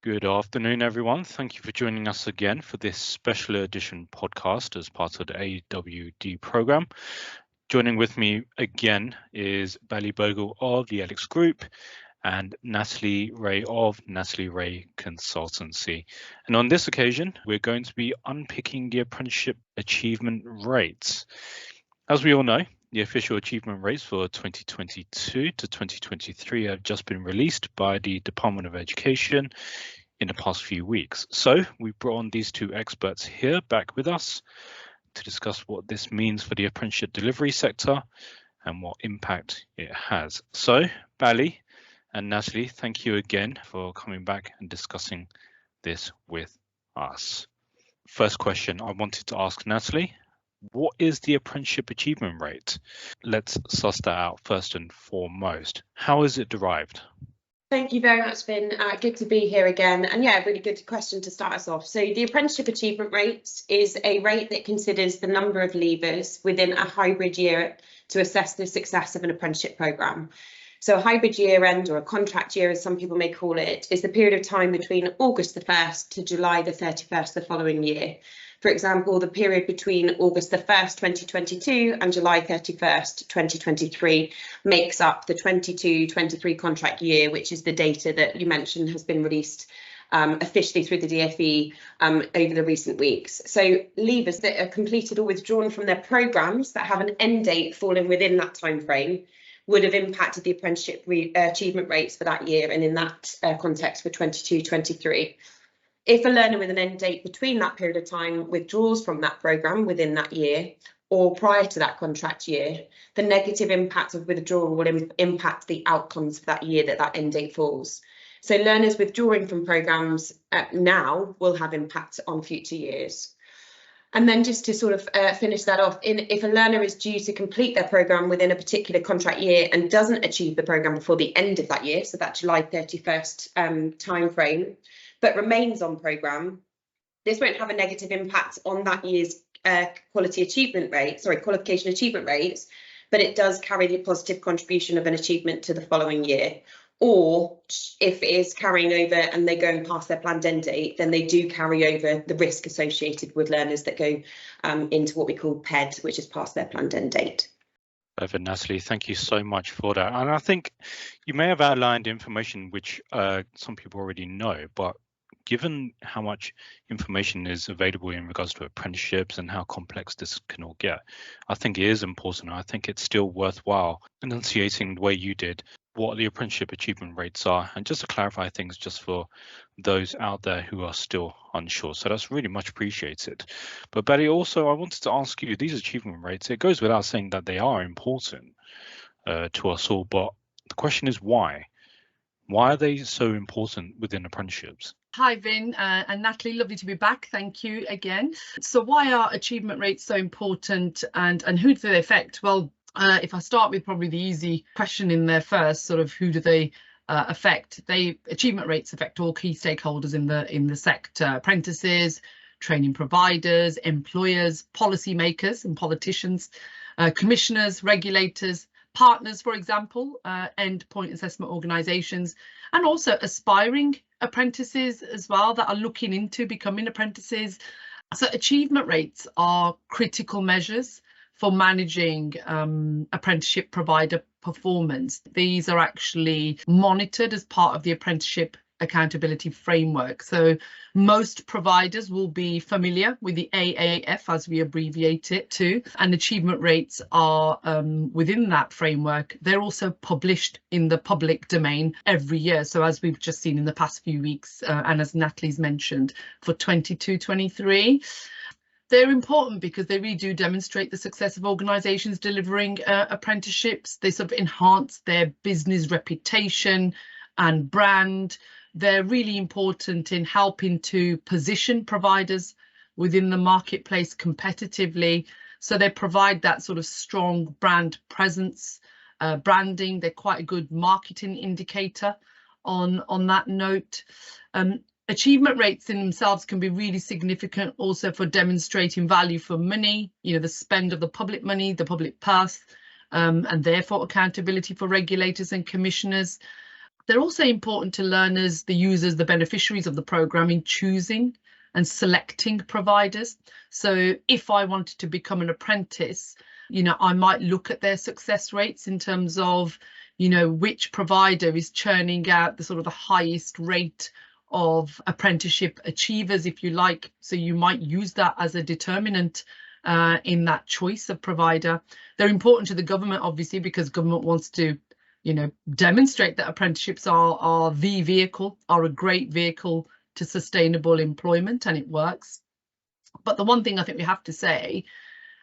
Good afternoon, everyone. Thank you for joining us again for this special edition podcast as part of the AWD program. Joining with me again is Bally Bhogal of the Alex Group and Natalie Ray of Natalie Ray Consultancy. And on this occasion, we're going to be unpicking the apprenticeship achievement rates. As we all know, the official achievement rates for 2022 to 2023 have just been released by the Department of Education in the past few weeks. So we brought on these two experts here back with us to discuss what this means for the apprenticeship delivery sector and what impact it has. So Bally and Natalie, thank you again for coming back and discussing this with us. First question I wanted to ask Natalie, what is the apprenticeship achievement rate? Let's suss that out first and foremost. How is it derived? Thank you very much, Vinh. Good to be here again. And yeah, really good question to start us off. So the Apprenticeship Achievement Rate is a rate that considers the number of leavers within a hybrid year to assess the success of an apprenticeship programme. So a hybrid year end, or a contract year as some people may call it, is the period of time between August the 1st to July the 31st the following year. For example, the period between August the 1st, 2022 and July 31st, 2023 makes up the 22-23 contract year, which is the data that you mentioned has been released officially through the DfE over the recent weeks. So leavers that are completed or withdrawn from their programmes that have an end date falling within that time frame would have impacted the apprenticeship achievement rates for that year, and in that context for 22-23. If a learner with an end date between that period of time withdraws from that programme within that year or prior to that contract year, the negative impact of withdrawal will impact the outcomes for that year that end date falls. So learners withdrawing from programmes now will have impact on future years. And then just to sort of finish that off, if a learner is due to complete their programme within a particular contract year and doesn't achieve the programme before the end of that year, so that July 31st time frame, but remains on programme, this won't have a negative impact on that year's qualification achievement rates, but it does carry the positive contribution of an achievement to the following year. Or if it is carrying over and they're going past their planned end date, then they do carry over the risk associated with learners that go into what we call PED, which is past their planned end date. Perfect, Natalie, thank you so much for that. And I think you may have outlined information which some people already know, but given how much information is available in regards to apprenticeships and how complex this can all get, I think it is important. I think it's still worthwhile enunciating the way you did what the apprenticeship achievement rates are, and just to clarify things just for those out there who are still unsure. So that's really much appreciated. But Bally, also I wanted to ask you, these achievement rates, it goes without saying that they are important to us all, but the question is why? Why are they so important within apprenticeships? Hi, Vinh and Natalie, lovely to be back. Thank you again. So why are achievement rates so important, and who do they affect? Well, if I start with probably the easy question in there first, sort of who do they affect? Achievement rates affect all key stakeholders in the sector: apprentices, training providers, employers, policymakers and politicians, commissioners, regulators, partners, for example, endpoint assessment organisations, and also aspiring apprentices as well that are looking into becoming apprentices. So achievement rates are critical measures for managing apprenticeship provider performance. These are actually monitored as part of the apprenticeship accountability framework. So most providers will be familiar with the AAF, as we abbreviate it to, and achievement rates are within that framework. They're also published in the public domain every year. So as we've just seen in the past few weeks, and as Natalie's mentioned, for 22-23, they're important because they really do demonstrate the success of organisations delivering apprenticeships. They sort of enhance their business reputation and brand. They're really important in helping to position providers within the marketplace competitively. So they provide that sort of strong brand presence, branding. They're quite a good marketing indicator on that note. Achievement rates in themselves can be really significant also for demonstrating value for money, the spend of the public money, the public purse, and therefore accountability for regulators and commissioners. They're also important to learners, the users, the beneficiaries of the programme in choosing and selecting providers. So if I wanted to become an apprentice, I might look at their success rates in terms of, which provider is churning out the sort of the highest rate of apprenticeship achievers, if you like. So you might use that as a determinant in that choice of provider. They're important to the government, obviously, because government wants to, demonstrate that apprenticeships are a great vehicle to sustainable employment, and it works. But the one thing I think we have to say,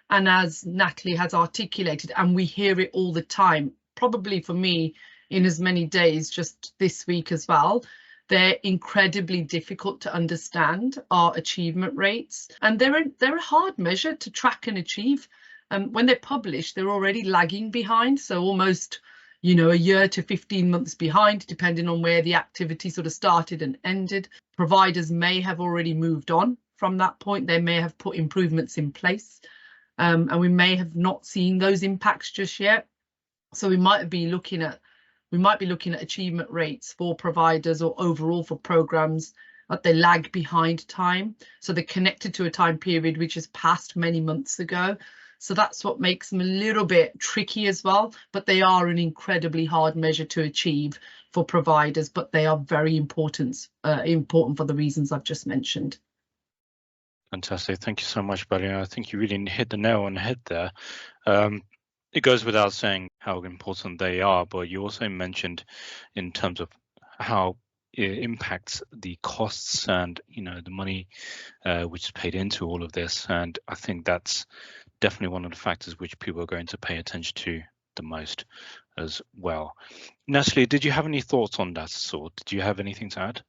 and as Natalie has articulated, and we hear it all the time, probably for me in as many days just this week as well, they're incredibly difficult to understand, our achievement rates, and they're a hard measure to track and achieve. When they're published, they're already lagging behind, so almost a year to 15 months behind, depending on where the activity sort of started and ended. Providers may have already moved on from that point. They may have put improvements in place, and we may have not seen those impacts just yet. So we might be looking at achievement rates for providers or overall for programs that they lag behind time. So they're connected to a time period which has passed many months ago. So that's what makes them a little bit tricky as well, but they are an incredibly hard measure to achieve for providers, but they are very important for the reasons I've just mentioned. Fantastic. Thank you so much, Bally. I think you really hit the nail on the head there. It goes without saying how important they are, but you also mentioned in terms of how it impacts the costs and the money which is paid into all of this, and I think that's definitely one of the factors which people are going to pay attention to the most as well. Natalie, did you have any thoughts on that sort? Did you have anything to add?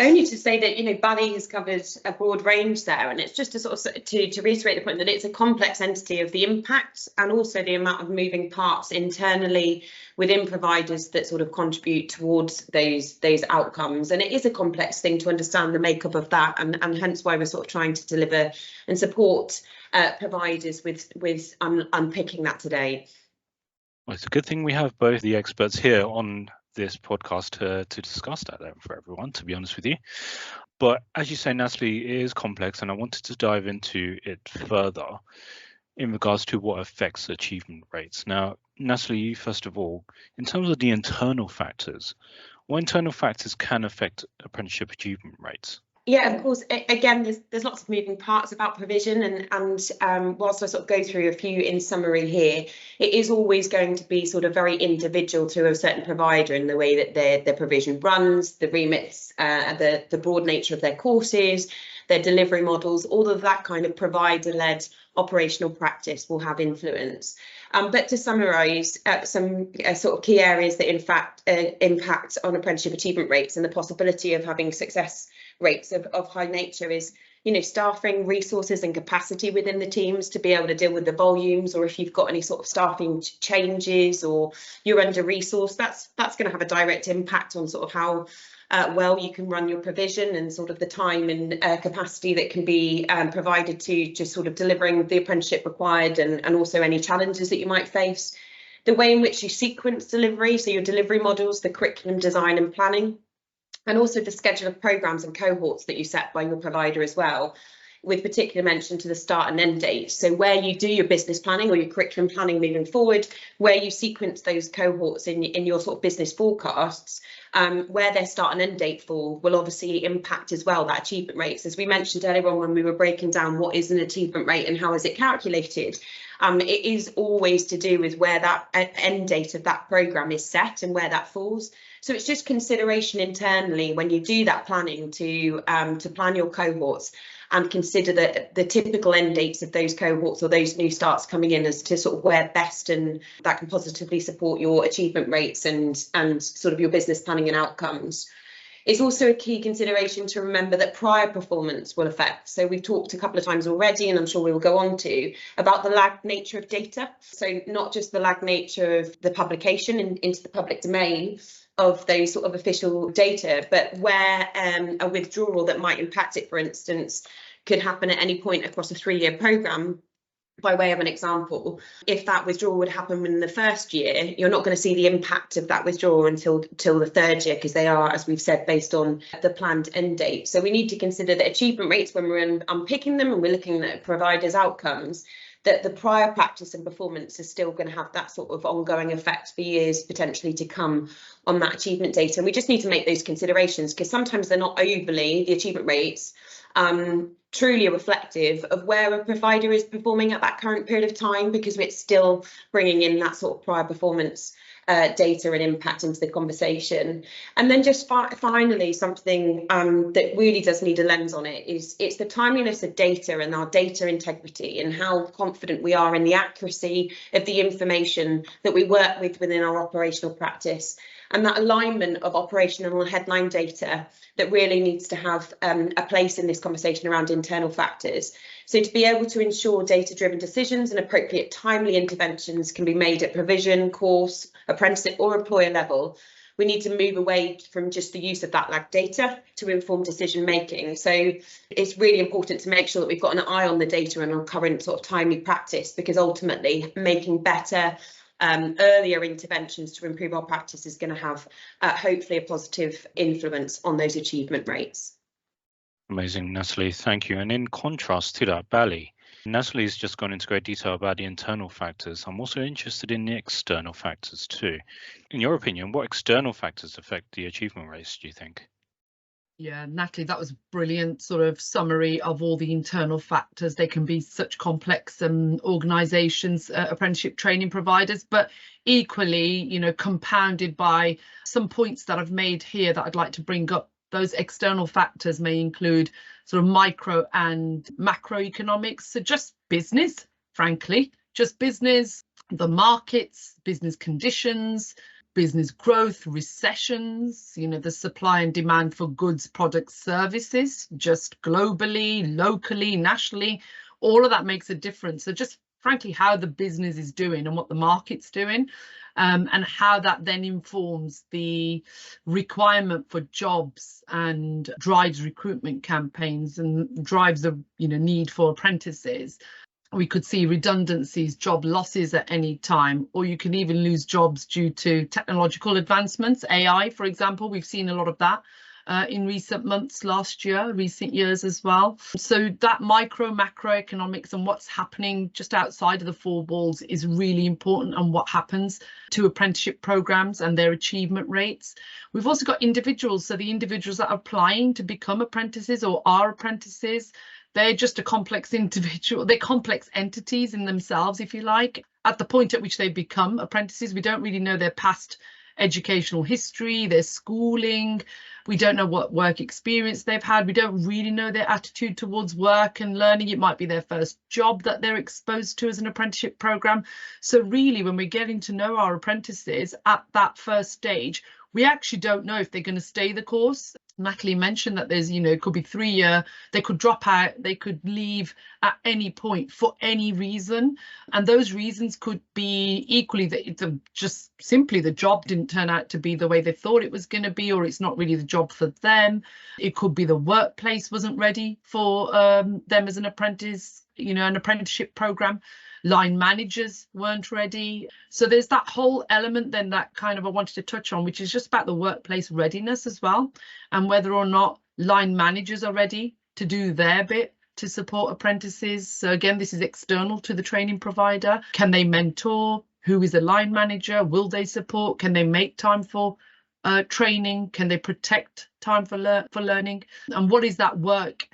Only to say that Bally has covered a broad range there, and it's just to sort of to reiterate the point that it's a complex entity of the impact and also the amount of moving parts internally within providers that sort of contribute towards those outcomes. And it is a complex thing to understand the makeup of that, and hence why we're sort of trying to deliver and support providers with unpicking that today. Well, it's a good thing we have both the experts here on this podcast to discuss that for everyone, to be honest with you. But as you say, Natalie, it is complex, and I wanted to dive into it further in regards to what affects achievement rates. Now, Natalie, first of all, in terms of the internal factors, what internal factors can affect apprenticeship achievement rates? Yeah, of course. Again, there's lots of moving parts about provision, and whilst I sort of go through a few in summary here, it is always going to be sort of very individual to a certain provider in the way that their provision runs, the remits, the broad nature of their courses, their delivery models. All of that kind of provider-led operational practice will have influence. But to summarise some sort of key areas that in fact impact on apprenticeship achievement rates and the possibility of having success rates of high nature is, staffing, resources and capacity within the teams to be able to deal with the volumes, or if you've got any sort of staffing changes or you're under resourced, that's going to have a direct impact on sort of how well you can run your provision and sort of the time and capacity that can be provided to just sort of delivering the apprenticeship required, and also any challenges that you might face. The way in which you sequence delivery, so your delivery models, the curriculum design and planning, and also the schedule of programmes and cohorts that you set by your provider as well, with particular mention to the start and end date. So where you do your business planning or your curriculum planning moving forward, where you sequence those cohorts in your sort of business forecasts, where their start and end date fall will obviously impact as well that achievement rates. As we mentioned earlier on when we were breaking down what is an achievement rate and how is it calculated, it is always to do with where that end date of that programme is set and where that falls. So it's just consideration internally when you do that planning to plan your cohorts and consider the typical end dates of those cohorts or those new starts coming in as to sort of where best and that can positively support your achievement rates and sort of your business planning and outcomes. It's also a key consideration to remember that prior performance will affect. So we've talked a couple of times already, and I'm sure we will go on to, about the lagged nature of data. So not just the lagged nature of the publication into the public domain of those sort of official data, but where a withdrawal that might impact it, for instance, could happen at any point across a 3-year programme. by way of an example, if that withdrawal would happen in the first year, you're not going to see the impact of that withdrawal until the third year, because they are, as we've said, based on the planned end date. So we need to consider the achievement rates when we're unpicking them and we're looking at providers' outcomes, that the prior practice and performance is still going to have that sort of ongoing effect for years potentially to come on that achievement data. And we just need to make those considerations, because sometimes they're not overly, the achievement rates, truly reflective of where a provider is performing at that current period of time, because it's still bringing in that sort of prior performance data and impact into the conversation. And then just finally, something that really does need a lens on it is it's the timeliness of data and our data integrity, and how confident we are in the accuracy of the information that we work with within our operational practice, and that alignment of operational and headline data that really needs to have a place in this conversation around internal factors. So to be able to ensure data-driven decisions and appropriate timely interventions can be made at provision, course, apprenticeship or employer level, we need to move away from just the use of that lagged data to inform decision making. So it's really important to make sure that we've got an eye on the data and on current sort of timely practice, because ultimately making better earlier interventions to improve our practice is going to have hopefully a positive influence on those achievement rates. Amazing, Natalie, thank you. And in contrast to that, Bally, Natalie's just gone into great detail about the internal factors. I'm also interested in the external factors too. In your opinion, what external factors affect the achievement rates, do you think? Yeah, Natalie, that was a brilliant sort of summary of all the internal factors. They can be such complex organisations, apprenticeship training providers, but equally, you know, compounded by some points that I've made here that I'd like to bring up. Those external factors may include sort of micro and macroeconomics, so just business, frankly, just business, the markets, business conditions, business growth, recessions, you know, the supply and demand for goods, products, services, just globally, locally, nationally, all of that makes a difference. So just frankly, how the business is doing and what the market's doing, and how that then informs the requirement for jobs and drives recruitment campaigns and drives the need for apprentices. We could see redundancies, job losses at any time, or you can even lose jobs due to technological advancements, AI, for example. We've seen a lot of that in recent months, last year, recent years as well. So that micro, macroeconomics and what's happening just outside of the four walls is really important, and what happens to apprenticeship programs and their achievement rates. We've also got individuals, so the individuals that are applying to become apprentices or are apprentices. They're just a complex individual, they're complex entities in themselves, if you like. At the point at which they become apprentices, we don't really know their past educational history, their schooling. We don't know what work experience they've had. We don't really know their attitude towards work and learning. It might be their first job that they're exposed to as an apprenticeship program. So really, when we're getting to know our apprentices at that first stage, we actually don't know if they're going to stay the course. Natalie mentioned that there's, it could be 3 year, they could drop out, they could leave at any point for any reason. And those reasons could be equally just simply the job didn't turn out to be the way they thought it was going to be, or it's not really the job for them. It could be the workplace wasn't ready for them as an apprentice, an apprenticeship program. Line managers weren't ready. So there's that whole element then that kind of I wanted to touch on, which is just about the workplace readiness as well, and whether or not line managers are ready to do their bit to support apprentices. So again, this is external to the training provider. Can they mentor? Who is a line manager? Will they support? Can they make time for training? Can they protect time for learning? And what is that work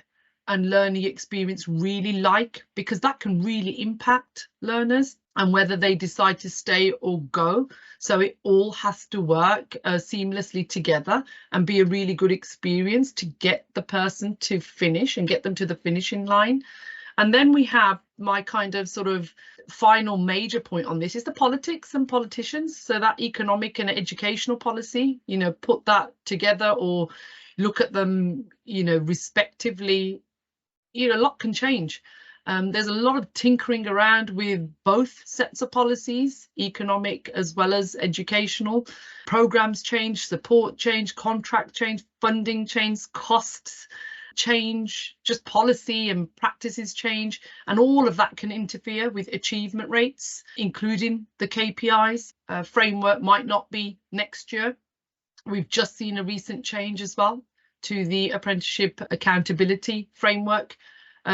and learning experience really like? Because that can really impact learners and whether they decide to stay or go. So it all has to work seamlessly together and be a really good experience to get the person to finish and get them to the finishing line. And then we have my kind of sort of final major point on this is the politics and politicians. So that economic and educational policy, put that together or look at them, respectively. A lot can change. There's a lot of tinkering around with both sets of policies, economic as well as educational. Programs change, support change, contract change, funding change, costs. change, just policy and practices change, and all of that can interfere with achievement rates, including the KPIs. Framework might not be next year. We've just seen a recent change as well to the apprenticeship accountability framework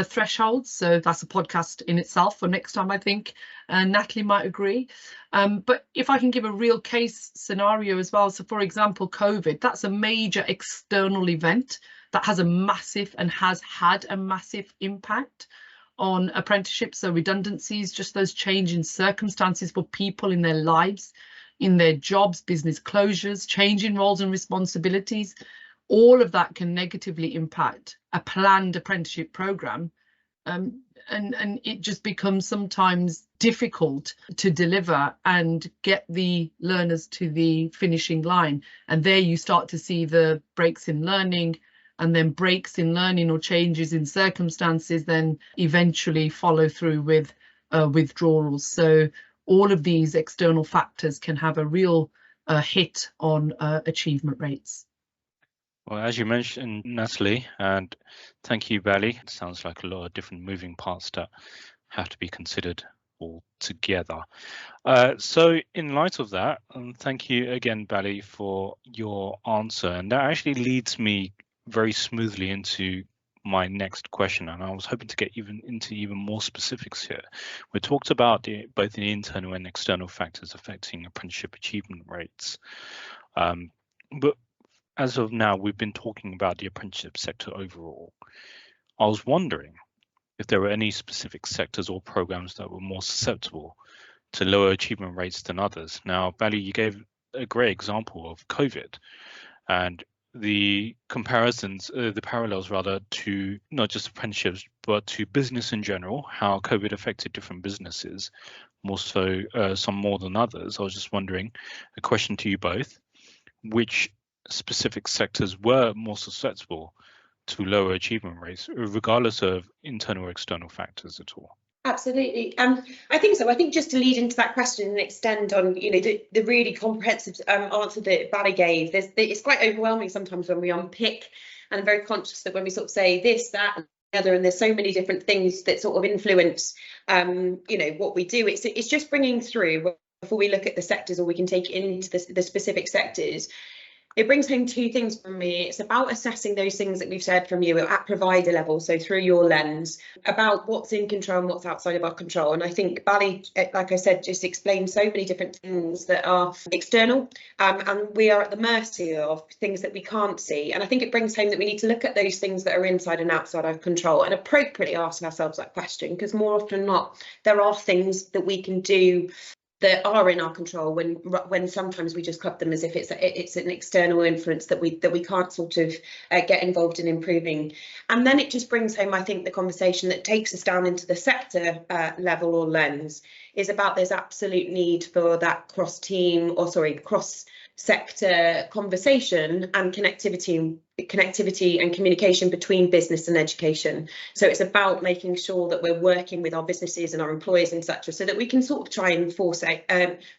thresholds. So that's a podcast in itself for next time, I think. Natalie might agree. But if I can give a real case scenario as well. So for example, COVID, that's a major external event that has a massive and has had a massive impact on apprenticeships. So redundancies, just those changing circumstances for people in their lives, in their jobs, business closures, changing roles and responsibilities. All of that can negatively impact a planned apprenticeship programme, and it just becomes sometimes difficult to deliver and get the learners to the finishing line. And there you start to see the breaks in learning, and then breaks in learning or changes in circumstances then eventually follow through with withdrawals. So all of these external factors can have a real hit on achievement rates. Well, as you mentioned, Natalie, and thank you, Bally. It sounds like a lot of different moving parts that have to be considered all together. So in light of that, thank you again, Bally, for your answer. And that actually leads me very smoothly into my next question, and I was hoping to get into even more specifics here. We talked about both the internal and external factors affecting apprenticeship achievement rates, but as of now, we've been talking about the apprenticeship sector overall. I was wondering if there were any specific sectors or programs that were more susceptible to lower achievement rates than others. Now, Bally, you gave a great example of COVID and the comparisons, the parallels rather, to not just apprenticeships, but to business in general, how COVID affected different businesses, more so, some more than others. I was just wondering, a question to you both, which specific sectors were more susceptible to lower achievement rates, regardless of internal or external factors at all? Absolutely. I think so. I think just to lead into that question and extend on, the really comprehensive answer that Bally gave, it's quite overwhelming sometimes when we unpick, and I'm very conscious that when we sort of say this, that, and the other, and there's so many different things that sort of influence, what we do. It's just bringing through, before we look at the sectors, or we can take it into the specific sectors. It brings home two things from me. It's about assessing those things that we've said from you at provider level, so through your lens, about what's in control and what's outside of our control. And I think Bally, like I said, just explained so many different things that are external, and we are at the mercy of things that we can't see. And I think it brings home that we need to look at those things that are inside and outside our control and appropriately ask ourselves that question, because more often than not, there are things that we can do that are in our control when sometimes we just club them as if it's an external influence that we can't sort of get involved in improving. And then it just brings home, I think, the conversation that takes us down into the sector level or lens is about this absolute need for that cross sector conversation and connectivity and communication between business and education. So it's about making sure that we're working with our businesses and our employers, etc., so that we can sort of try and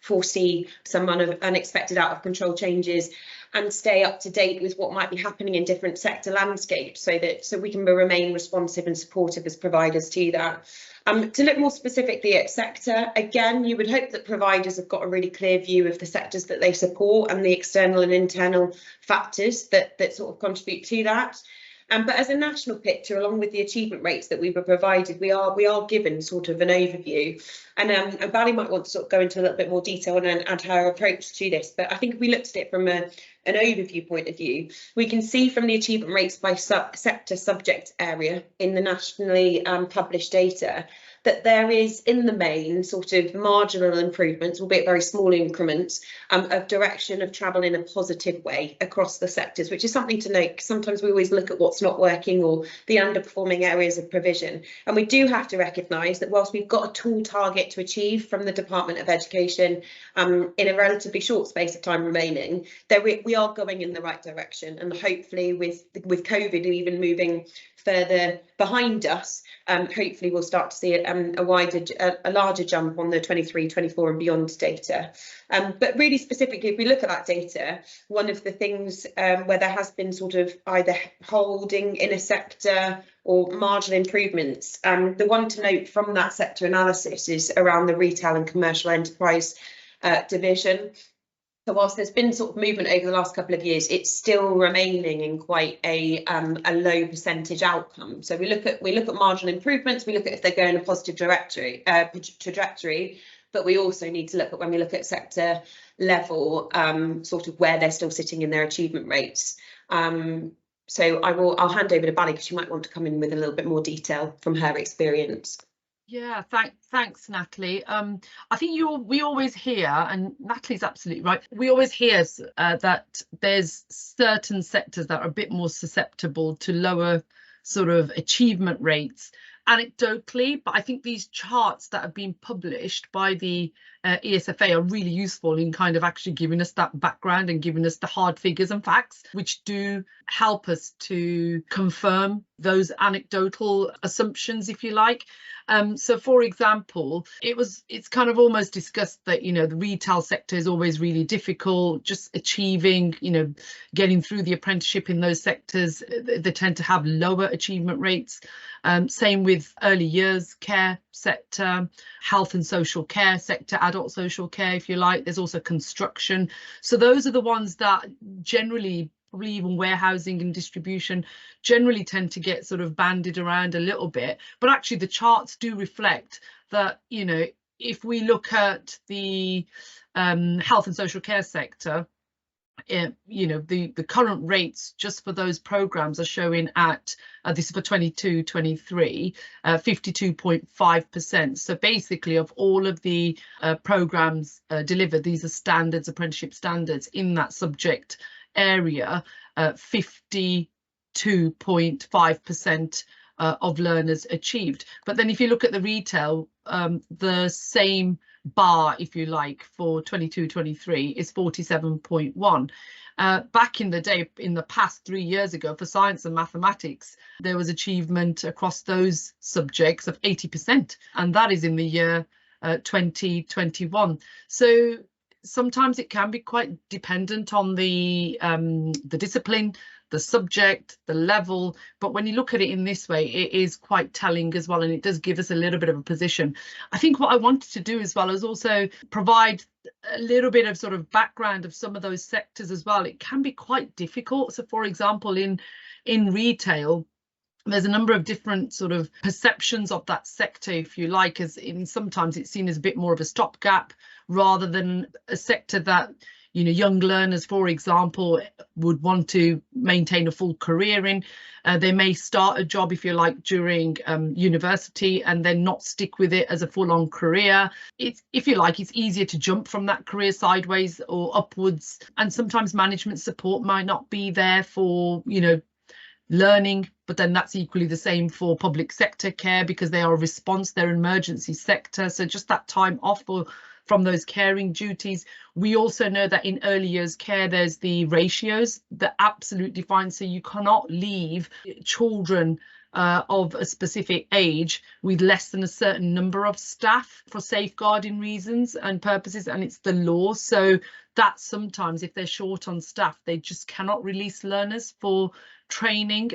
foresee some unexpected out of control changes and stay up to date with what might be happening in different sector landscapes, so we can remain responsive and supportive as providers to that. To look more specifically at sector, again, you would hope that providers have got a really clear view of the sectors that they support and the external and internal factors that sort of contribute to that. But as a national picture, along with the achievement rates that we were provided, we are given sort of an overview. And Bally might want to sort of go into a little bit more detail and her approach to this. But I think if we looked at it from an overview point of view, we can see from the achievement rates by sector subject area in the nationally published data that there is, in the main, sort of marginal improvements, albeit very small increments, of direction of travel in a positive way across the sectors, which is something to note. Sometimes we always look at what's not working or the underperforming areas of provision. And we do have to recognise that whilst we've got a tool target to achieve from the Department of Education in a relatively short space of time remaining, we are going in the right direction. And hopefully with COVID even moving further behind us, hopefully we'll start to see a larger jump on the 23, 24 and beyond data. But really specifically, if we look at that data, one of the things where there has been sort of either holding in a sector or marginal improvements, the one to note from that sector analysis is around the retail and commercial enterprise division. So whilst there's been sort of movement over the last couple of years, it's still remaining in quite a low percentage outcome. So we look at marginal improvements, we look at if they're going a positive trajectory, but we also need to look at, when we look at sector level, sort of where they're still sitting in their achievement rates. So I'll hand over to Bally because she might want to come in with a little bit more detail from her experience. Yeah, thanks, Natalie. I think we always hear, and Natalie's absolutely right, we always hear that there's certain sectors that are a bit more susceptible to lower sort of achievement rates anecdotally, but I think these charts that have been published by the ESFA are really useful in kind of actually giving us that background and giving us the hard figures and facts, which do help us to confirm those anecdotal assumptions, if you like. So for example, it's kind of almost discussed that, you know, the retail sector is always really difficult, just achieving, you know, getting through the apprenticeship in those sectors, they tend to have lower achievement rates. Same with early years care sector, health and social care sector, adult social care, if you like. There's also construction. So those are the ones that generally, probably even warehousing and distribution, generally tend to get sort of banded around a little bit. But actually the charts do reflect that, you know, if we look at the health and social care sector, you know, the current rates just for those programs are showing at this is for 22-23 52.5%. so basically of all of the programs delivered, these are standards, apprenticeship standards in that subject area, 52.5% of learners achieved. But then if you look at the retail, the same bar, if you like, for 22-23 is 47.1. Back in the day, in the past 3 years ago, for science and mathematics, there was achievement across those subjects of 80%, and that is in the year 2021. So sometimes it can be quite dependent on the discipline, the subject, the level, but when you look at it in this way, it is quite telling as well, and it does give us a little bit of a position. I think what I wanted to do as well is also provide a little bit of sort of background of some of those sectors as well. It can be quite difficult. So for example, in retail, there's a number of different sort of perceptions of that sector, if you like, as in sometimes it's seen as a bit more of a stopgap rather than a sector that, you know, young learners, for example, would want to maintain a full career in. They may start a job, if you like, during university and then not stick with it as a full-on career. It's, if you like, it's easier to jump from that career sideways or upwards. And sometimes management support might not be there for, you know, learning, but then that's equally the same for public sector care because they are a response, they're an emergency sector. So just that time off from those caring duties. We also know that in early years care, there's the ratios that absolutely define, so you cannot leave children of a specific age with less than a certain number of staff for safeguarding reasons and purposes, and it's the law. So that sometimes if they're short on staff, they just cannot release learners for training.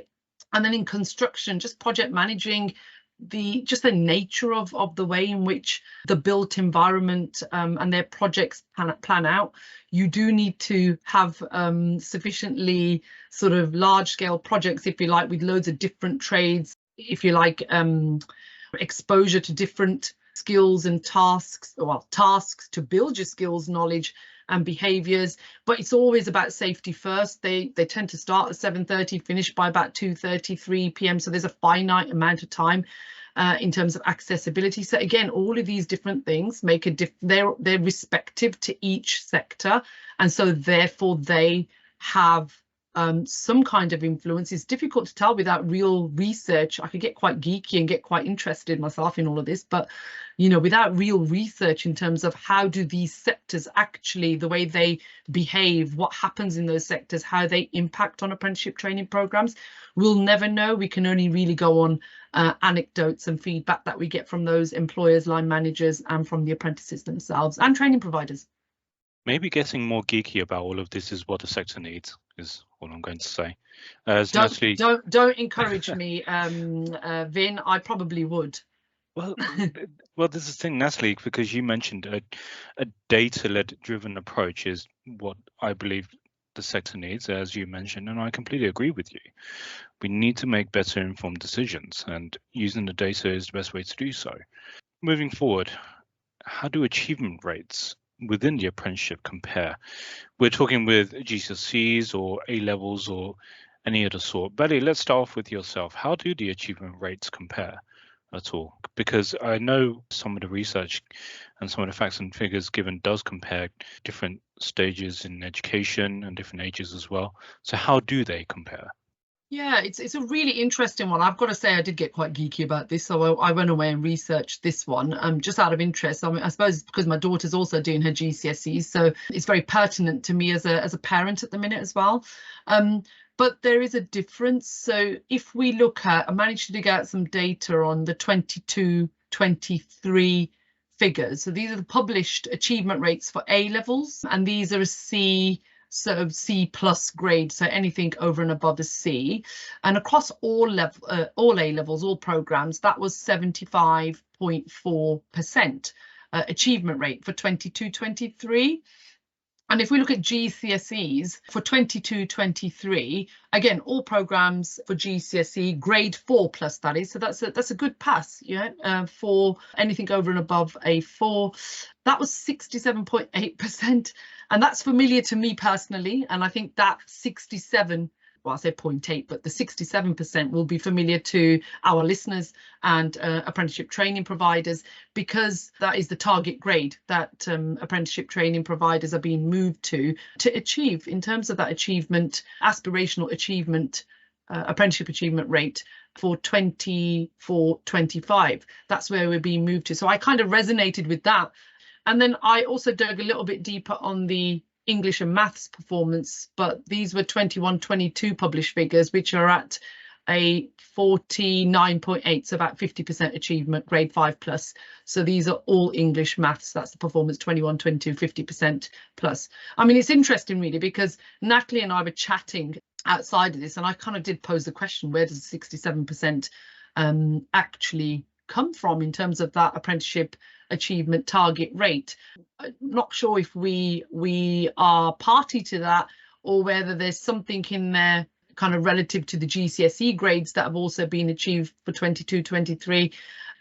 And then in construction, just project managing the nature of the way in which the built environment and their projects plan out, you do need to have sufficiently sort of large scale projects, if you like, with loads of different trades, if you like, exposure to different skills and tasks, well, tasks to build your skills, knowledge and behaviours. But it's always about safety first. They tend to start at 7:30, finish by about 2:33 p.m. So there's a finite amount of time in terms of accessibility. So again, all of these different things make a they're respective to each sector, and so therefore they have some kind of influence. It's difficult to tell without real research. I could get quite geeky and get quite interested myself in all of this, but without real research in terms of how do these sectors actually, the way they behave, what happens in those sectors, how they impact on apprenticeship training programs, we'll never know. We can only really go on anecdotes and feedback that we get from those employers, line managers, and from the apprentices themselves and training providers. Maybe getting more geeky about all of this is what the sector needs, is all I'm going to say. Don't encourage me, Vin. I probably would. Well, this is the thing, Natalie, because you mentioned a data-led driven approach is what I believe the sector needs, as you mentioned, and I completely agree with you. We need to make better informed decisions, and using the data is the best way to do so. Moving forward, how do achievement rates within the apprenticeship compare? We're talking with GCSEs or A levels or any other sort. Bally, let's start off with yourself. How do the achievement rates compare at all? Because I know some of the research and some of the facts and figures given does compare different stages in education and different ages as well. So how do they compare? Yeah, it's a really interesting one. I've got to say I did get quite geeky about this, so I went away and researched this one just out of interest. I mean, I suppose because my daughter's also doing her GCSEs, so it's very pertinent to me as a parent at the minute as well. But there is a difference. So if we look at, I managed to dig out some data on the 22-23 figures. So these are the published achievement rates for A levels, and these are a C, sort of C plus grade, so anything over and above a C. And across all A levels, all programs, that was 75.4% achievement rate for 22-23. And if we look at GCSEs for 22-23, again, all programs for GCSE grade 4 plus, that is, so that's a good pass, for anything over and above a 4. That was 67.8%, and that's familiar to me personally. And I think that 67, well, I say 0.8, but the 67% will be familiar to our listeners and apprenticeship training providers, because that is the target grade that apprenticeship training providers are being moved to achieve in terms of that achievement, aspirational achievement, apprenticeship achievement rate for 24-25. That's where we're being moved to. So I kind of resonated with that. And then I also dug a little bit deeper on the English and maths performance, but these were 21-22 published figures, which are at a 49.8, so about 50% achievement, grade 5 plus. So these are all English maths. That's the performance 21-22, 50% plus. I mean, it's interesting really, because Natalie and I were chatting outside of this, and I kind of did pose the question, where does 67% actually come from in terms of that apprenticeship achievement target rate? I'm not sure if we are party to that, or whether there's something in there kind of relative to the GCSE grades that have also been achieved for 22-23.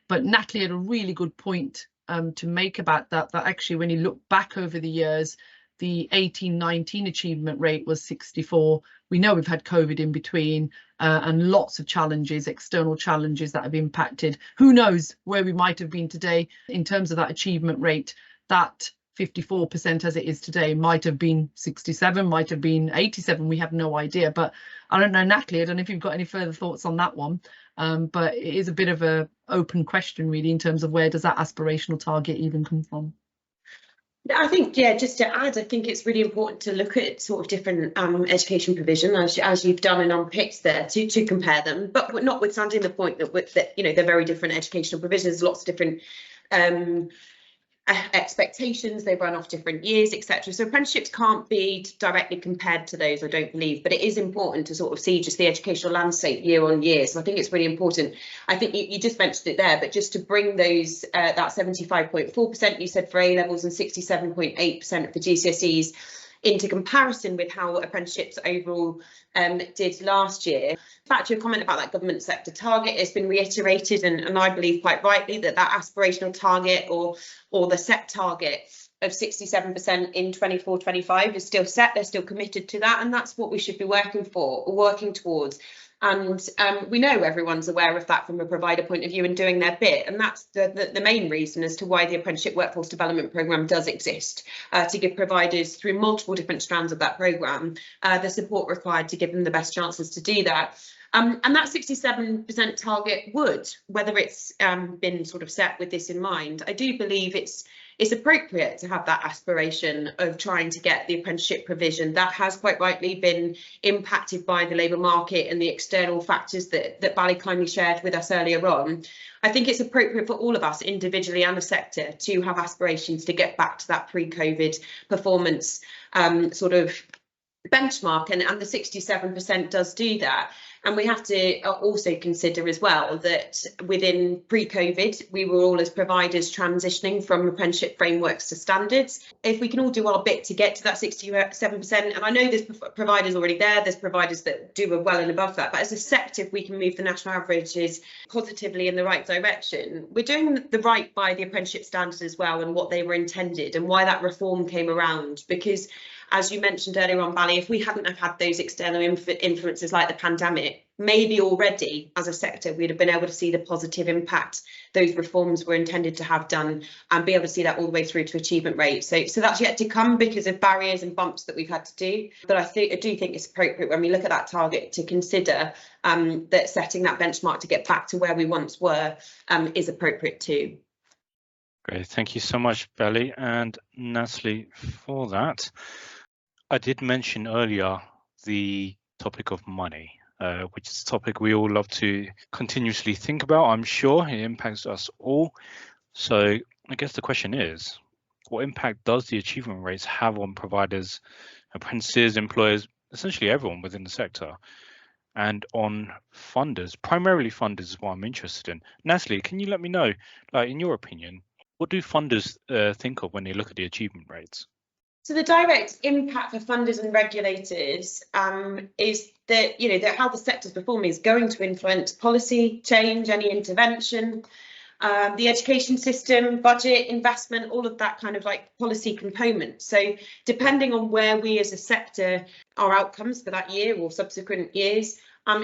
But Natalie had a really good point to make about that actually, when you look back over the years, the 18-19 achievement rate was 64. We know we've had COVID in between and lots of challenges, external challenges that have impacted. Who knows where we might have been today in terms of that achievement rate. That 54% as it is today might have been 67, might have been 87. We have no idea. But I don't know, Natalie, I don't know if you've got any further thoughts on that one. But it is a bit of an open question, really, in terms of where does that aspirational target even come from? I think, yeah, just to add, I think it's really important to look at sort of different education provision, as you've done in Unpicked there, to compare them, but notwithstanding the point that they're very different educational provisions, lots of different expectations, they run off different years, etc. So apprenticeships can't be directly compared to those, I don't believe, but it is important to sort of see just the educational landscape year on year. So I think it's really important. I think you just mentioned it there, but just to bring those that 75.4% you said for A levels and 67.8% for GCSEs into comparison with how apprenticeships overall did last year. Back to your comment about that government sector target, it's been reiterated, and I believe quite rightly, that aspirational target or the set target of 67% in 24-25 is still set. They're still committed to that, and that's what we should be working towards. And we know everyone's aware of that from a provider point of view and doing their bit. And that's the main reason as to why the Apprenticeship Workforce Development Programme does exist, to give providers through multiple different strands of that programme the support required to give them the best chances to do that. And that 67% target would, whether it's been sort of set with this in mind, I do believe it's appropriate to have that aspiration of trying to get the apprenticeship provision that has quite rightly been impacted by the labour market and the external factors that Bally kindly shared with us earlier on. I think it's appropriate for all of us individually and the sector to have aspirations to get back to that pre-COVID performance sort of benchmark, and the 67% does do that. And we have to also consider as well that within pre-COVID, we were all as providers transitioning from apprenticeship frameworks to standards. If we can all do our bit to get to that 67%, and I know there's providers already there's providers that do well and above that, but as a sector, if we can move the national averages positively in the right direction, we're doing the right by the apprenticeship standards as well and what they were intended and why that reform came around. Because as you mentioned earlier on, Bally, if we hadn't have had those external influences like the pandemic, maybe already as a sector we'd have been able to see the positive impact those reforms were intended to have done and be able to see that all the way through to achievement rate. So that's yet to come because of barriers and bumps that we've had to do. But I do think it's appropriate when we look at that target to consider that setting that benchmark to get back to where we once were is appropriate too. Great, thank you so much, Bally and Natalie, for that. I did mention earlier the topic of money, which is a topic we all love to continuously think about. I'm sure it impacts us all. So I guess the question is, what impact does the achievement rates have on providers, apprentices, employers, essentially everyone within the sector, and on funders? Primarily funders is what I'm interested in. Natalie, can you let me know, like, in your opinion, what do funders think of when they look at the achievement rates? So the direct impact for funders and regulators is that, that how the sector's performing is going to influence policy change, any intervention, the education system, budget, investment, all of that kind of like policy component. So depending on where we as a sector, our outcomes for that year or subsequent years,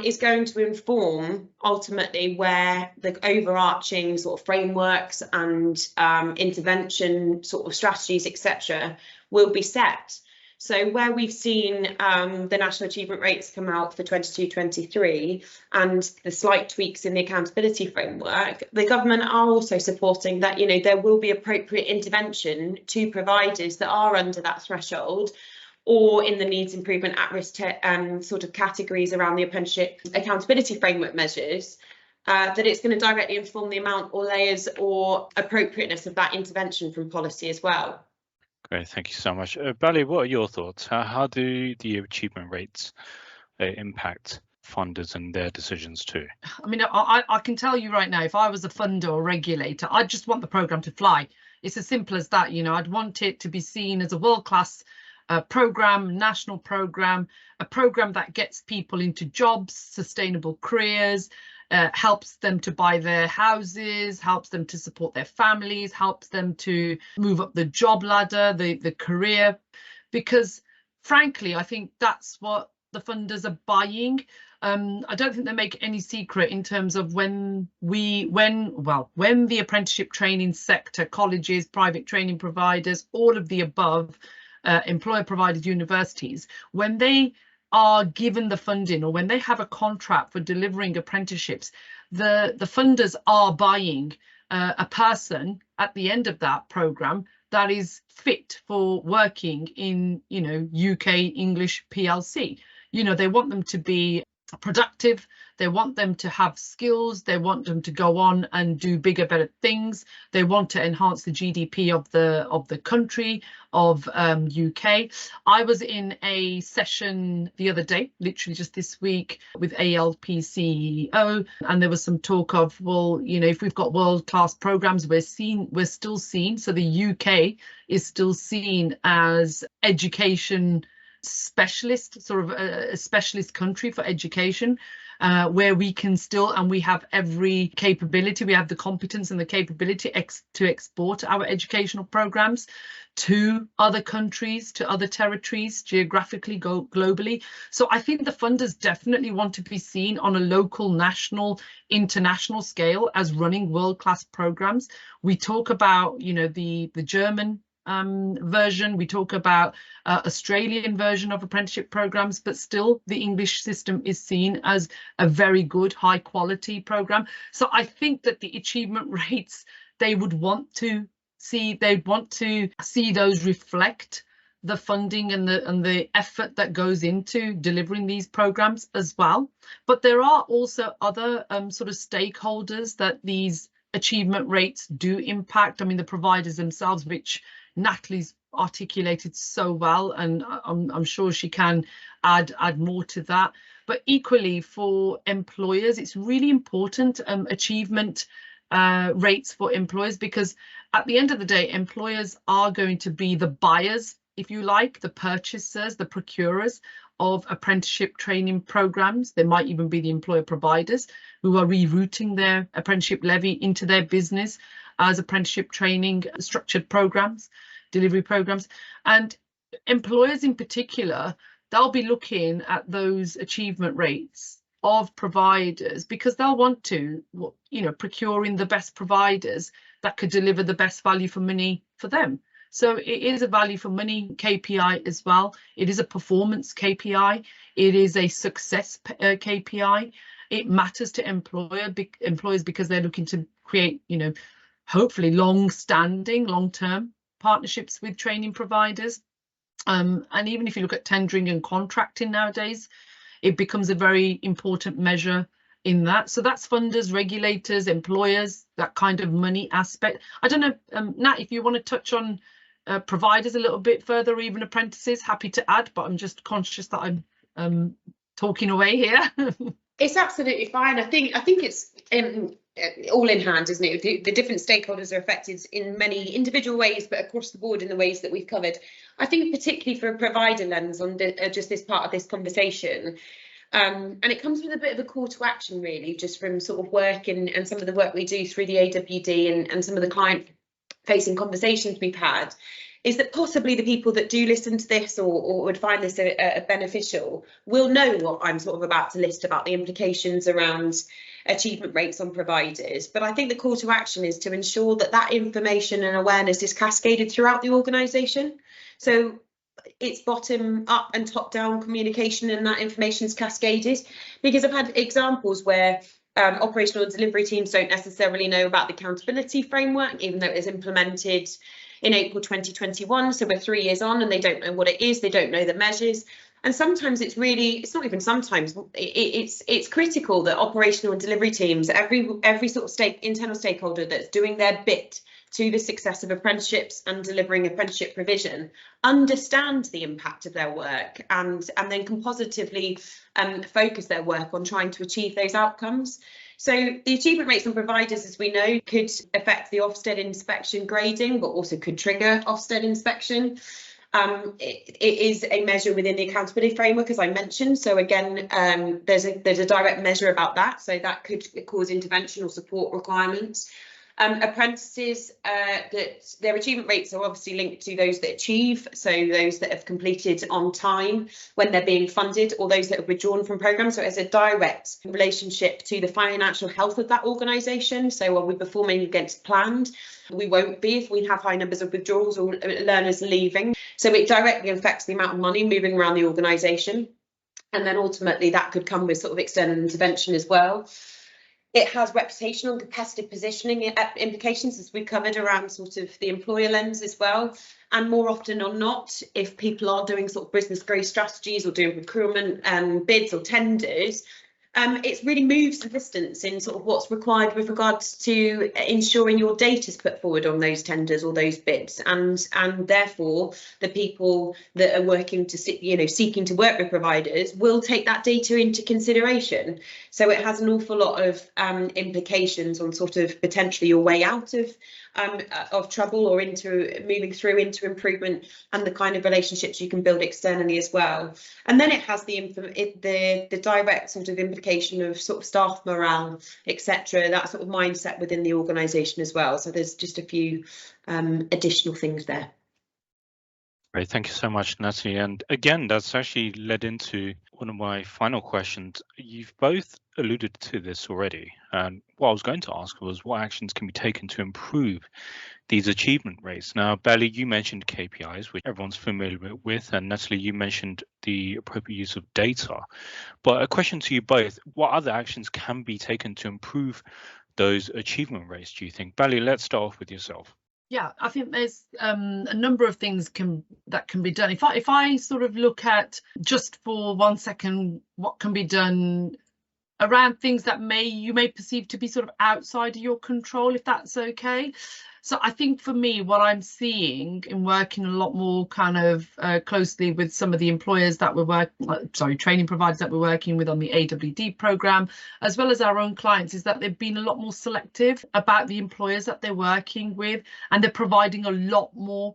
is going to inform ultimately where the overarching sort of frameworks and intervention sort of strategies, etc., will be set. So where we've seen the national achievement rates come out for 22-23 and the slight tweaks in the accountability framework, the government are also supporting that, there will be appropriate intervention to providers that are under that threshold or in the needs improvement at risk sort of categories around the apprenticeship accountability framework measures, that it's going to directly inform the amount or layers or appropriateness of that intervention from policy as well. Great, thank you so much. Bally, what are your thoughts? How do the achievement rates impact funders and their decisions too? I mean, I can tell you right now, if I was a funder or regulator, I'd just want the programme to fly. It's as simple as that. I'd want it to be seen as a world-class programme, national programme, a programme that gets people into jobs, sustainable careers, helps them to buy their houses, helps them to support their families, helps them to move up the job ladder, the career, because frankly, I think that's what the funders are buying. I don't think they make any secret in terms of when the apprenticeship training sector, colleges, private training providers, all of the above, employer provided universities, when they are given the funding or when they have a contract for delivering apprenticeships, the funders are buying a person at the end of that programme that is fit for working in, UK English PLC. They want them to be productive, they want them to have skills, they want them to go on and do bigger, better things, they want to enhance the GDP of the country, of UK. I was in a session the other day, literally just this week, with ALP CEO, and there was some talk of, if we've got world-class programs, we're still seen, so the UK is still seen as education specialist, sort of a specialist country for education, where we can still, and we have every capability, we have the competence and the capability to export our educational programs to other countries, to other territories, geographically, globally. So I think the funders definitely want to be seen on a local, national, international scale as running world-class programs. We talk about, you know, the German version, we talk about Australian version of apprenticeship programs, but still the English system is seen as a very good, high quality program. So I think that the achievement rates, they would want to see, they'd want to see those reflect the funding and the effort that goes into delivering these programs as well. But there are also other sort of stakeholders that these achievement rates do impact. I mean, the providers themselves, which Natalie's articulated so well, and I'm sure she can add more to that. But equally for employers, it's really important, achievement rates for employers, because at the end of the day, employers are going to be the buyers, if you like, the purchasers, the procurers of apprenticeship training programs. They might even be the employer providers who are rerouting their apprenticeship levy into their business as apprenticeship training structured programs, delivery programs. And employers in particular, they'll be looking at those achievement rates of providers, because they'll want to, you know, procuring the best providers that could deliver the best value for money for them. So it is a value for money KPI as well. It is a performance KPI. It is a success KPI. It matters to employers because they're looking to create, you know, hopefully long-standing, long-term partnerships with training providers. And even if you look at tendering and contracting nowadays, it becomes a very important measure in that. So that's funders, regulators, employers, that kind of money aspect. I don't know, Nat, if you want to touch on providers a little bit further, or even apprentices, happy to add, but I'm just conscious that I'm talking away here. It's absolutely fine. I think it's all in hand, isn't it? The different stakeholders are affected in many individual ways, but across the board in the ways that we've covered. I think particularly for a provider lens on just this part of this conversation, and it comes with a bit of a call to action, really, just from sort of work and some of the work we do through the AWD and some of the client facing conversations we've had, is that possibly the people that do listen to this or would find this beneficial will know what I'm sort of about to list about the implications around achievement rates on providers. But I think the call to action is to ensure that that information and awareness is cascaded throughout the organisation. So it's bottom up and top down communication, and that information is cascaded, because I've had examples where operational and delivery teams don't necessarily know about the accountability framework, even though it was implemented in April 2021. So we're 3 years on and they don't know what it is, they don't know the measures. And sometimes it's not even sometimes, it's critical that operational and delivery teams, every sort of internal stakeholder that's doing their bit to the success of apprenticeships and delivering apprenticeship provision, understand the impact of their work and then can positively focus their work on trying to achieve those outcomes. So the achievement rates on providers, as we know, could affect the Ofsted inspection grading, but also could trigger Ofsted inspection. It is a measure within the accountability framework, as I mentioned. So again, there's a direct measure about that. So that could cause intervention or support requirements. Apprentices, that their achievement rates are obviously linked to those that achieve, so those that have completed on time when they're being funded, or those that have withdrawn from programmes. So it has a direct relationship to the financial health of that organisation. So are we performing against planned? We won't be if we have high numbers of withdrawals or learners leaving. So it directly affects the amount of money moving around the organisation. And then ultimately that could come with sort of external intervention as well. It has reputational and competitive positioning implications, as we covered, around sort of the employer lens as well. And more often or not, if people are doing sort of business growth strategies or doing procurement bids or tenders, it really moves the distance in sort of what's required with regards to ensuring your data is put forward on those tenders or those bids, and therefore the people that are working to seeking to work with providers will take that data into consideration. So it has an awful lot of implications on sort of potentially your way out of of trouble or into moving through into improvement, and the kind of relationships you can build externally as well. And then it has the direct sort of implication of sort of staff morale, etc., that sort of mindset within the organisation as well. So there's just a few additional things there. Great, thank you so much, Natalie. And again, that's actually led into one of my final questions. You've both alluded to this already. And what I was going to ask was what actions can be taken to improve these achievement rates? Now, Bally, you mentioned KPIs, which everyone's familiar with, and Natalie, you mentioned the appropriate use of data. But a question to you both, what other actions can be taken to improve those achievement rates, do you think? Bally, let's start off with yourself. Yeah, I think there's a number of things that can be done. If I sort of look at, just for 1 second, what can be done around things that you may perceive to be sort of outside of your control, if that's okay. So I think for me, what I'm seeing in working a lot more kind of closely with some of the employers that training providers that we're working with on the AWD programme, as well as our own clients, is that they've been a lot more selective about the employers that they're working with, and they're providing a lot more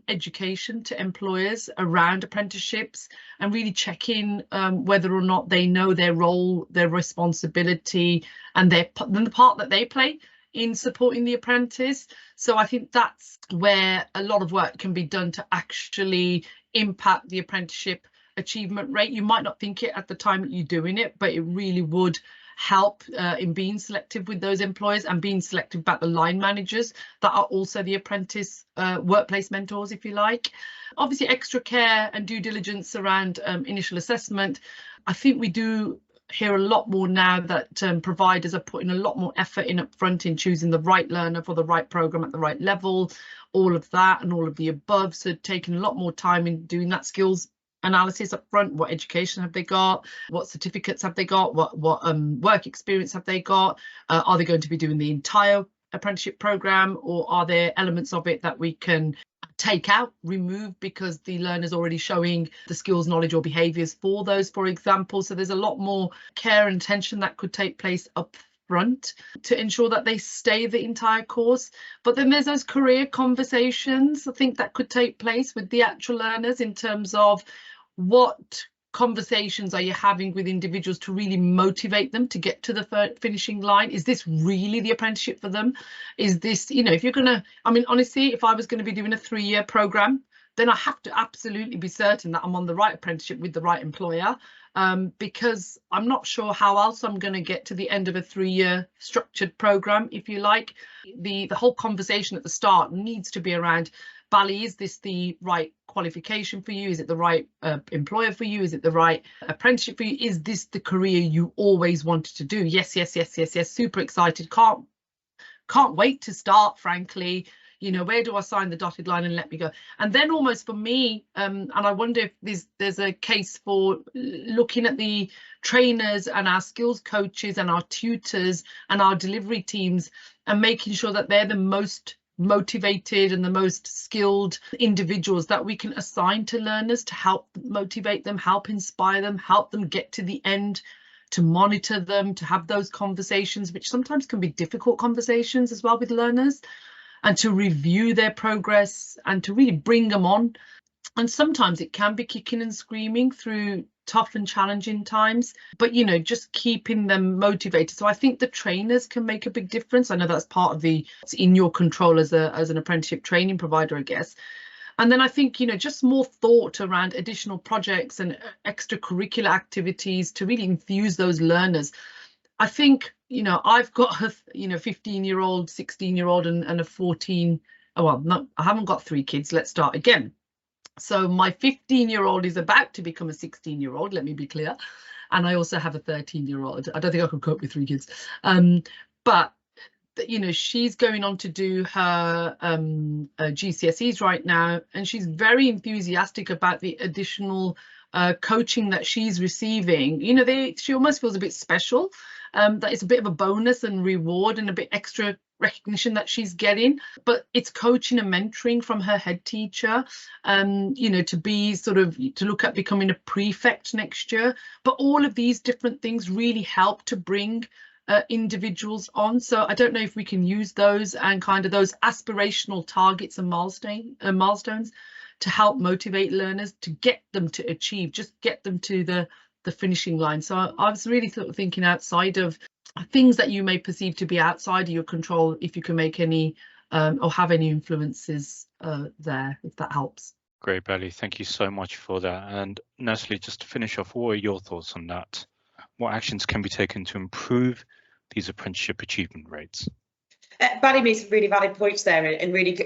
education to employers around apprenticeships, and really checking whether or not they know their role, their responsibility, and the part that they play in supporting the apprentice. So I think that's where a lot of work can be done to actually impact the apprenticeship achievement rate. You might not think it at the time that you're doing it, but it really would help in being selective with those employers, and being selective about the line managers that are also the apprentice workplace mentors, if you like. Obviously, extra care and due diligence around initial assessment. I think we do hear a lot more now that providers are putting a lot more effort in up front in choosing the right learner for the right programme at the right level, all of that and all of the above. So taking a lot more time in doing that skills analysis up front. What education have they got? What certificates have they got? What work experience have they got? Are they going to be doing the entire apprenticeship programme, or are there elements of it that we can take out, remove, because the learner's already showing the skills, knowledge or behaviours for those, for example? So there's a lot more care and attention that could take place up front to ensure that they stay the entire course. But then there's those career conversations, I think, that could take place with the actual learners, in terms of what conversations are you having with individuals to really motivate them to get to the finishing line? Is this really the apprenticeship for them? Is this, if you're going to, I mean, honestly, if I was going to be doing a 3-year programme, then I have to absolutely be certain that I'm on the right apprenticeship with the right employer, because I'm not sure how else I'm going to get to the end of a 3-year structured programme, if you like. The whole conversation at the start needs to be around, Bally, is this the right qualification for you? Is it the right employer for you? Is it the right apprenticeship for you? Is this the career you always wanted to do? Yes, yes, yes, yes, yes. Super excited. Can't wait to start, frankly. Where do I sign the dotted line and let me go? And then almost for me, and I wonder if there's a case for looking at the trainers and our skills coaches and our tutors and our delivery teams, and making sure that they're the most motivated and the most skilled individuals that we can assign to learners, to help motivate them, help inspire them, help them get to the end, to monitor them, to have those conversations, which sometimes can be difficult conversations as well with learners, and to review their progress and to really bring them on. And sometimes it can be kicking and screaming through tough and challenging times, but just keeping them motivated. So I think the trainers can make a big difference. I know that's part of it's in your control as an apprenticeship training provider, I guess. And then I think just more thought around additional projects and extracurricular activities to really infuse those learners. I think I've got a 15-year-old, 16-year-old and a 14. Oh well, no, I haven't got 3 kids. Let's start again. So my 15-year-old is about to become a 16-year-old, let me be clear. And I also have a 13-year-old. I don't think I could cope with 3 kids. But she's going on to do her GCSEs right now, and she's very enthusiastic about the additional coaching that she's receiving. She almost feels a bit special, that it's a bit of a bonus and reward and a bit extra recognition that she's getting, but it's coaching and mentoring from her head teacher, to be to look at becoming a prefect next year. But all of these different things really help to bring individuals on. So I don't know if we can use those and kind of those aspirational targets and milestones to help motivate learners to get them to achieve, just get them to the finishing line. So I was really sort of thinking outside of things that you may perceive to be outside of your control, if you can make any or have any influences there, if that helps. Great, Bally. Thank you so much for that. And Natalie, just to finish off, what are your thoughts on that? What actions can be taken to improve these apprenticeship achievement rates? Bally made some really valid points there, and really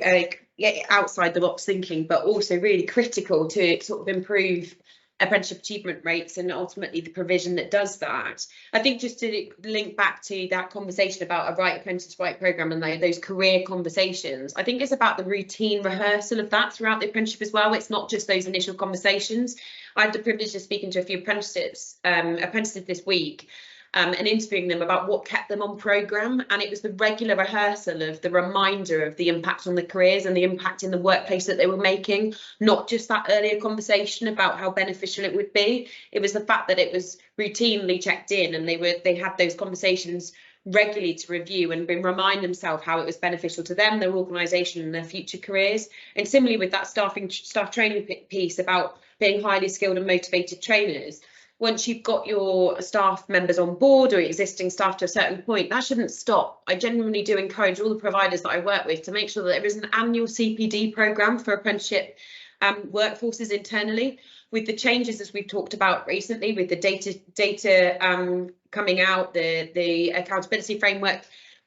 outside the box thinking, but also really critical to sort of improve apprenticeship achievement rates and ultimately the provision that does that. I think just to link back to that conversation about a right apprentice right programme and those career conversations, I think it's about the routine rehearsal of that throughout the apprenticeship as well. It's not just those initial conversations. I had the privilege of speaking to a few apprentices this week, and interviewing them about what kept them on programme, and it was the regular rehearsal of the reminder of the impact on the careers and the impact in the workplace that they were making, not just that earlier conversation about how beneficial it would be. It was the fact that it was routinely checked in, and they had those conversations regularly to review and remind themselves how it was beneficial to them, their organisation and their future careers. And similarly with that staff training piece about being highly skilled and motivated trainers, once you've got your staff members on board or existing staff to a certain point, that shouldn't stop. I genuinely do encourage all the providers that I work with to make sure that there is an annual CPD programme for apprenticeship workforces internally. With the changes as we've talked about recently, with the data coming out, the accountability framework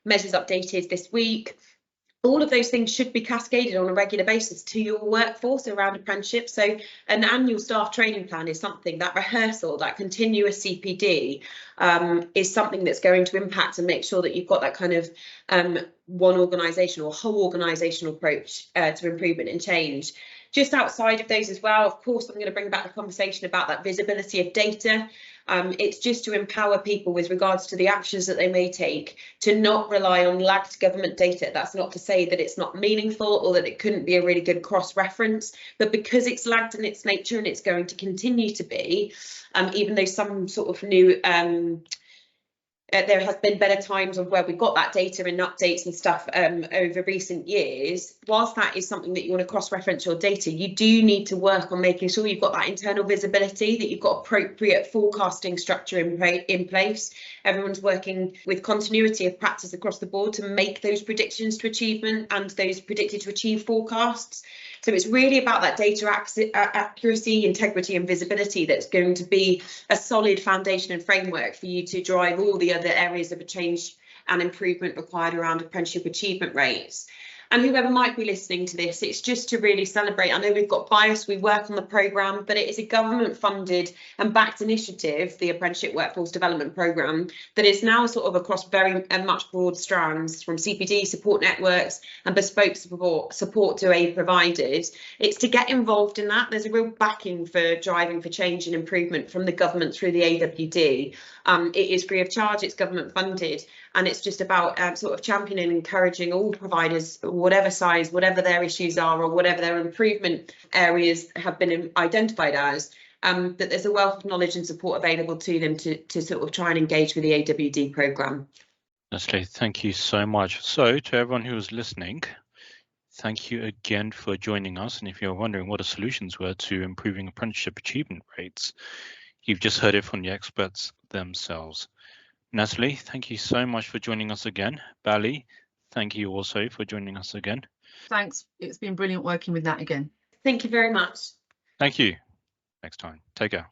measures updated this week, all of those things should be cascaded on a regular basis to your workforce around apprenticeship. So an annual staff training plan is something, that rehearsal, that continuous CPD is something that's going to impact and make sure that you've got that kind of one organisation or whole organisational approach to improvement and change. Just outside of those as well, of course, I'm going to bring back the conversation about that visibility of data. It's just to empower people with regards to the actions that they may take to not rely on lagged government data. That's not to say that it's not meaningful or that it couldn't be a really good cross-reference, but because it's lagged in its nature and it's going to continue to be, even though some sort of new there has been better times of where we've got that data and updates and stuff over recent years. Whilst that is something that you want to cross-reference your data, you do need to work on making sure you've got that internal visibility, that you've got appropriate forecasting structure in place. Everyone's working with continuity of practice across the board to make those predictions to achievement and those predicted to achieve forecasts. So it's really about that data accuracy, integrity and visibility that's going to be a solid foundation and framework for you to drive all the other areas of a change and improvement required around apprenticeship achievement rates. And whoever might be listening to this, it's just to really celebrate. I know we've got bias, we work on the programme, but it is a government funded and backed initiative, the Apprenticeship Workforce Development Programme, that is now sort of across very much broad strands, from CPD, support networks and bespoke support to aid providers. It's to get involved in that. There's a real backing for driving for change and improvement from the government through the AWD. It is free of charge, it's government funded, and it's just about sort of championing and encouraging all providers, whatever size, whatever their issues are or whatever their improvement areas have been identified as, that there's a wealth of knowledge and support available to them to sort of try and engage with the AWD programme. Natalie, thank you so much. So to everyone who was listening, thank you again for joining us. And if you're wondering what the solutions were to improving apprenticeship achievement rates, you've just heard it from the experts themselves. Natalie, thank you so much for joining us again. Bally, thank you also for joining us again. Thanks. It's been brilliant working with Nat again. Thank you very much. Thank you. Next time. Take care.